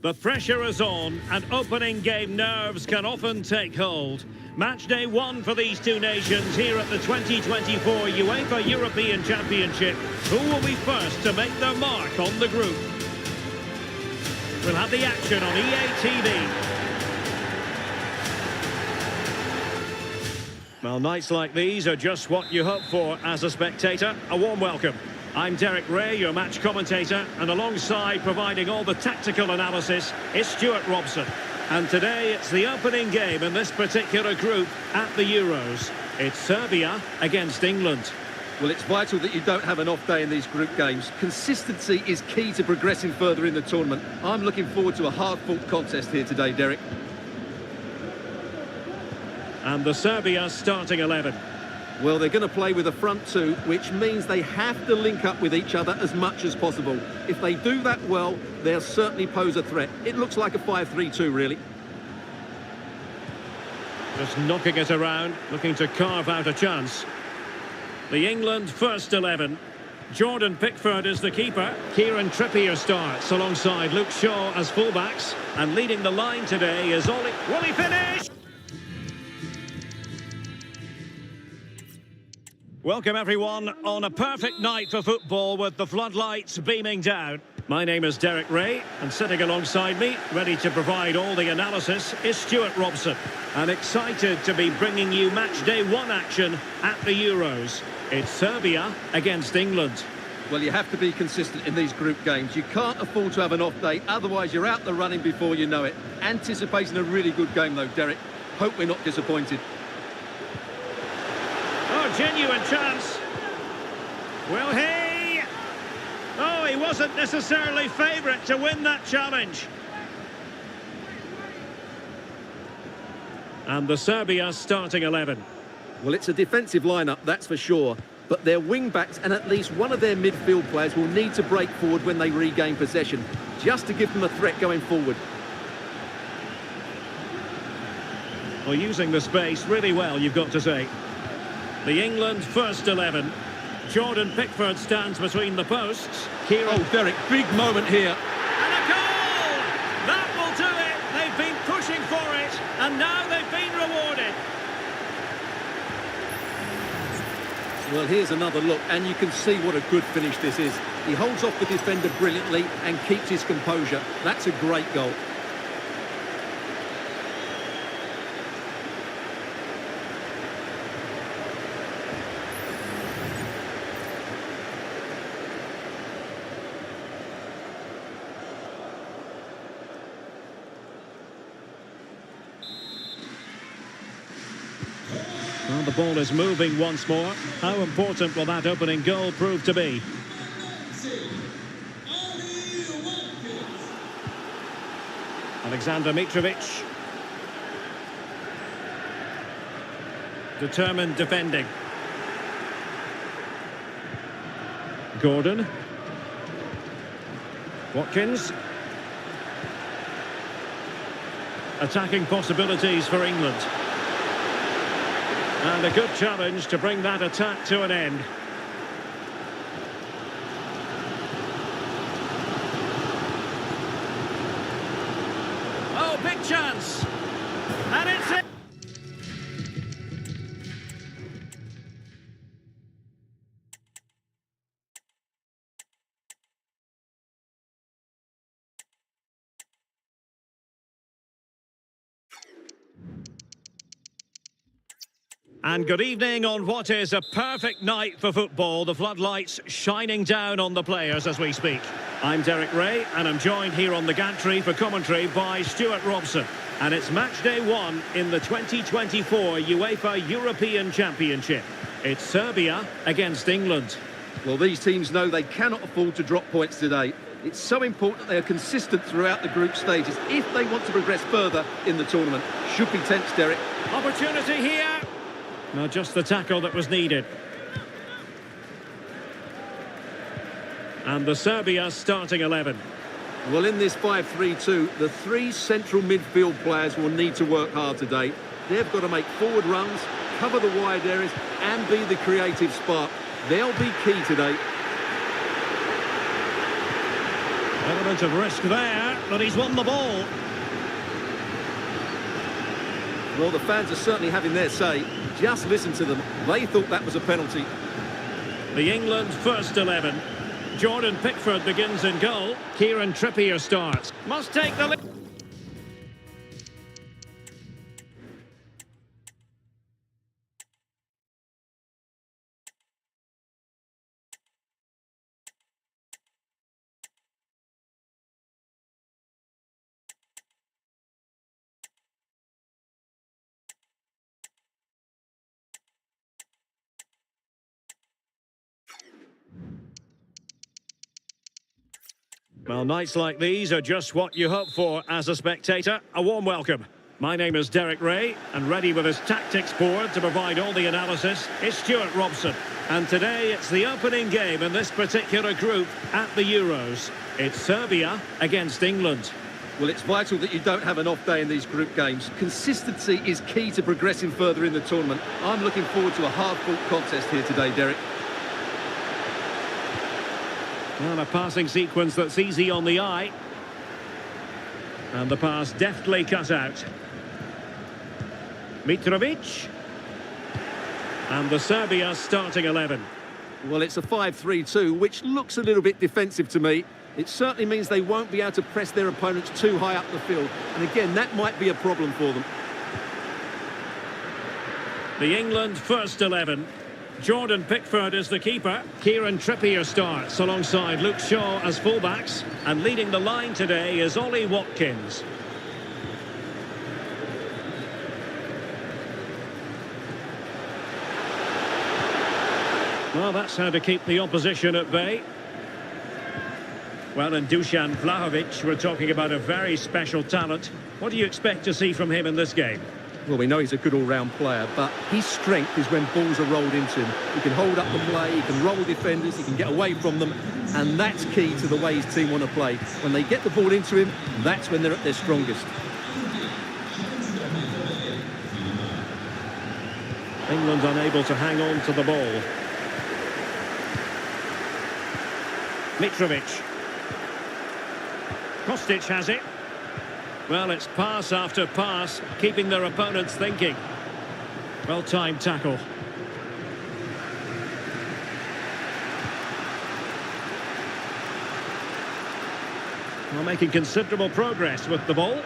The pressure is on and opening game nerves can often take hold. Match day one for these two nations here at the 2024 UEFA European Championship. Who will be first to make their mark on the group? We'll have the action on EA TV. Well, nights like these are just what you hope for as a spectator. A warm welcome. I'm Derek Ray, your match commentator, and alongside providing all the tactical analysis is Stuart Robson. And today it's the opening game in this particular group at the Euros. It's Serbia against England. Well, it's vital that you don't have an off day in these group games. Consistency is key to progressing further in the tournament. I'm looking forward to a hard-fought contest here today, Derek. And the Serbia starting 11. Well, they're going to play with a front two, which means they have to link up with each other as much as possible. If they do that well, they'll certainly pose a threat. It looks like a 5-3-2, really. Just knocking it around, looking to carve out a chance. The England first 11. Jordan Pickford is the keeper. Kieran Trippier starts alongside Luke Shaw as fullbacks. And leading the line today is Ollie. Will he finish? Welcome everyone on a perfect night for football with the floodlights beaming down. My name is Derek Ray and sitting alongside me, ready to provide all the analysis, is Stuart Robson. And excited to be bringing you match day one action at the Euros. It's Serbia against England. Well, you have to be consistent in these group games. You can't afford to have an off day, otherwise you're out the running before you know it. Anticipating a really good game though, Derek. Hope we're not disappointed. Oh, genuine chance. Will he? Oh, he wasn't necessarily favourite to win that challenge. And the Serbia starting 11. Well, it's a defensive lineup, that's for sure. But their wing-backs and at least one of their midfield players will need to break forward when they regain possession, just to give them a threat going forward. Well, using the space really well, you've got to say. The England first 11. Jordan Pickford stands between the posts. Oh, Derek, big moment here. And a goal! That will do it. They've been pushing for it, and now they've been rewarded. Well, here's another look, and you can see what a good finish this is. He holds off the defender brilliantly and keeps his composure. That's a great goal. Well, the ball is moving once more. How important will that opening goal prove to be? Alexander Mitrovic. Determined defending. Gordon. Watkins. Attacking possibilities for England. And a good challenge to bring that attack to an end. Oh, big chance! And it's it! And good evening on what is a perfect night for football. The floodlights shining down on the players as we speak. I'm Derek Ray and I'm joined here on the gantry for commentary by Stuart Robson. And it's match day one in the 2024 UEFA European Championship. It's Serbia against England. Well, these teams know they cannot afford to drop points today. It's so important that they are consistent throughout the group stages if they want to progress further in the tournament. Should be tense, Derek. Opportunity here. Well, just the tackle that was needed. And the Serbia starting 11. Well, in this 5-3-2, the three central midfield players will need to work hard today. They've got to make forward runs, cover the wide areas, and be the creative spark. They'll be key today. Element of risk there, but he's won the ball. Well, the fans are certainly having their say. Just listen to them. They thought that was a penalty. The England first 11. Jordan Pickford begins in goal. Kieran Trippier starts. Must take the lead. Well, nights like these are just what you hope for as a spectator. A warm welcome. My name is Derek Ray, and ready with his tactics board to provide all the analysis is Stuart Robson. And today it's the opening game in this particular group at the Euros. It's Serbia against England. Well, it's vital that you don't have an off day in these group games. Consistency is key to progressing further in the tournament. I'm looking forward to a hard-fought contest here today, Derek. Well, a passing sequence that's easy on the eye. And the pass deftly cut out. Mitrovic. And the Serbia starting 11. Well, it's a 5-3-2, which looks a little bit defensive to me. It certainly means they won't be able to press their opponents too high up the field. And again, that might be a problem for them. The England first 11. Jordan Pickford is the keeper. Kieran Trippier starts alongside Luke Shaw as fullbacks. And leading the line today is Ollie Watkins. Well, that's how to keep the opposition at bay. Well, and Dusan Vlahovic, we're talking about a very special talent. What do you expect to see from him in this game? Well, we know he's a good all-round player, but his strength is when balls are rolled into him. He can hold up the play, he can roll defenders, he can get away from them, and that's key to the way his team want to play. When they get the ball into him, that's when they're at their strongest. England unable to hang on to the ball. Mitrovic. Kostic has it. Well, it's pass after pass, keeping their opponents thinking. Well-timed tackle. Well, making considerable progress with the ball.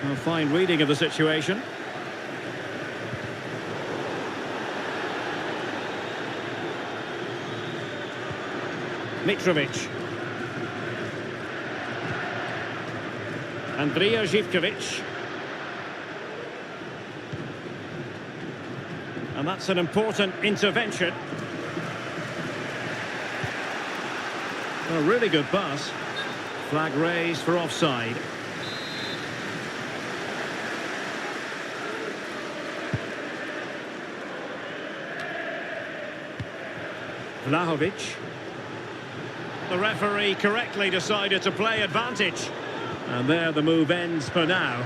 Well, fine reading of the situation. Mitrovic. Andrija Živković. And that's an important intervention. A really good pass. Flag raised for offside. Vlahovic. The referee correctly decided to play advantage. And there the move ends for now.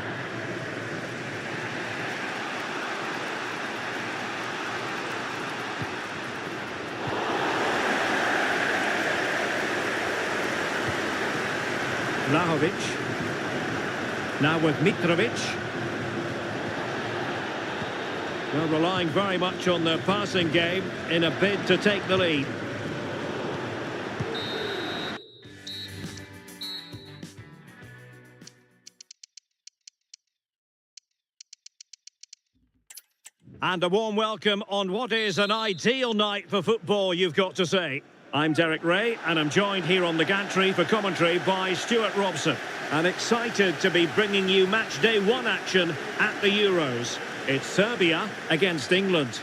Vlahovic. Now with Mitrovic. Well, relying very much on their passing game in a bid to take the lead. And a warm welcome on what is an ideal night for football, you've got to say. I'm Derek Ray, and I'm joined here on the gantry for commentary by Stuart Robson. And excited to be bringing you match day one action at the Euros. It's Serbia against England.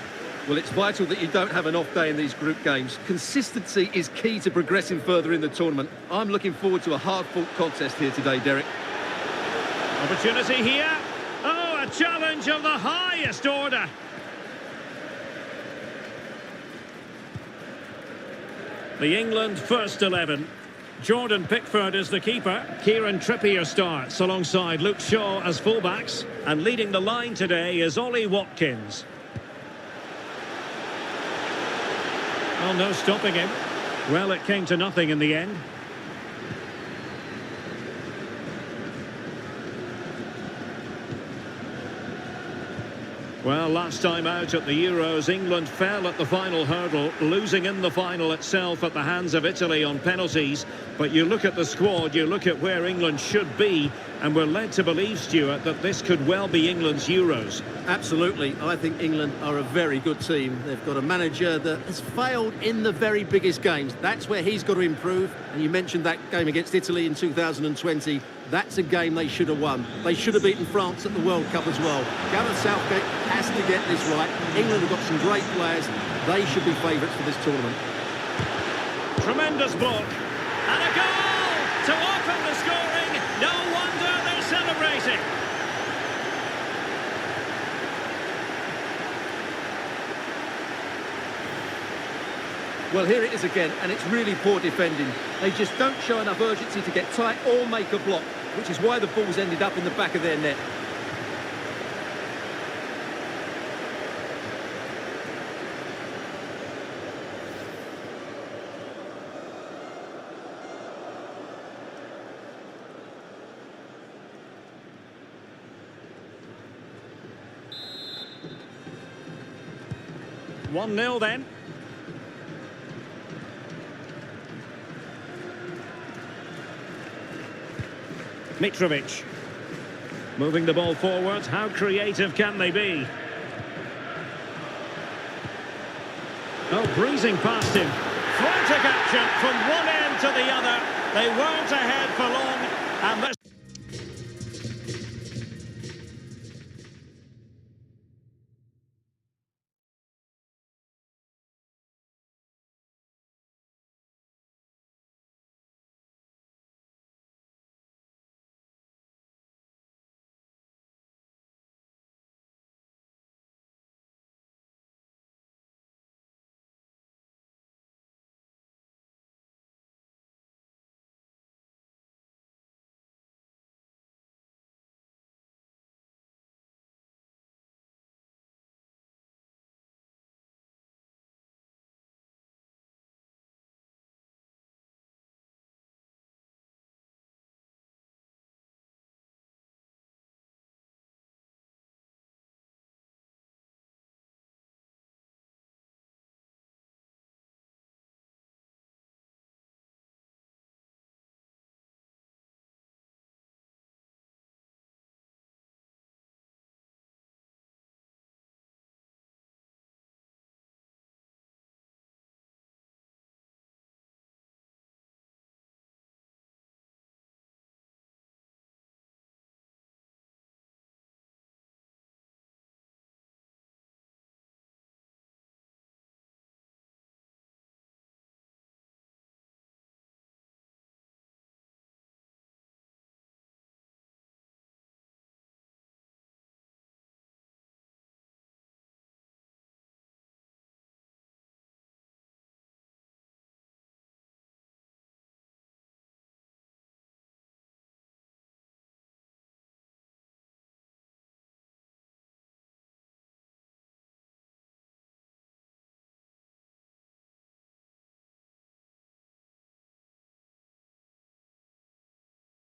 Well, it's vital that you don't have an off day in these group games. Consistency is key to progressing further in the tournament. I'm looking forward to a hard-fought contest here today, Derek. Opportunity here. Oh, a challenge of the highest order. The England first 11. Jordan Pickford is the keeper. Kieran Trippier starts alongside Luke Shaw as fullbacks. And leading the line today is Ollie Watkins. Well, no stopping him. Well, it came to nothing in the end. Well, last time out at the Euros, England fell at the final hurdle, losing in the final itself at the hands of Italy on penalties. But you look at the squad, you look at where England should be, and we're led to believe, Stuart, that this could well be England's Euros. Absolutely. I think England are a very good team. They've got a manager that has failed in the very biggest games. That's where he's got to improve. And you mentioned that game against Italy in 2020. That's a game they should have won. They should have beaten France at the World Cup as well. Gareth Southgate has to get this right. England have got some great players. They should be favourites for this tournament. Tremendous block. And a goal to open the scoring. No wonder they're celebrating. Well, here it is again, and it's really poor defending. They just don't show enough urgency to get tight or make a block, which is why the ball's ended up in the back of their net. One 0 then. Mitrovic. Moving the ball forward. How creative can they be? Oh, breezing past him. Frantic action from one end to the other. They weren't ahead for long, and this